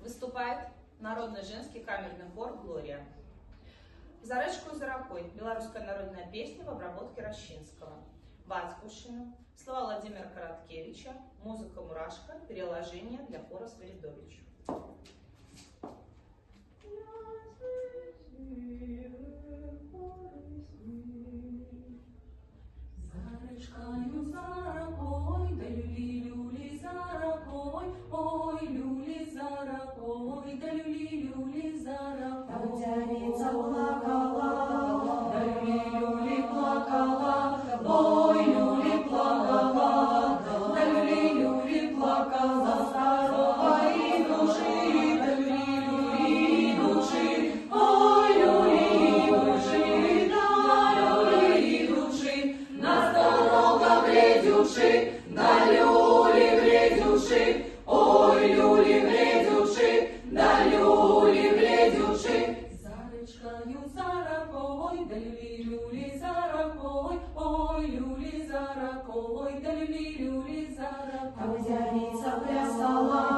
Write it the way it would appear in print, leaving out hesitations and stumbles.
Выступает народный женский камерный хор «Глория». «За речкою, за ракой» – белорусская народная песня в обработке Рощинского. «Батькушина», слова Владимира Короткевича, музыка Мурашко, переложение для хора Свиридович. За речкою, за ракой, да люли-люли за ракой, ой, люли за ракой, да люли-люли за ракой. Водяница плакала, да люли-люли плакала, ой, люли плакала, да люли-люли плакала, старой души, да люли-люли души, ой, люли души, да люли души, на дорога глядюши, да люли глядюши, ой, люли глядюши, да люли глядюши. За речкою, за ракой, да люли-люли за ракой, ой, люли за ракой, да люли-люли за ракой. водяница плясала.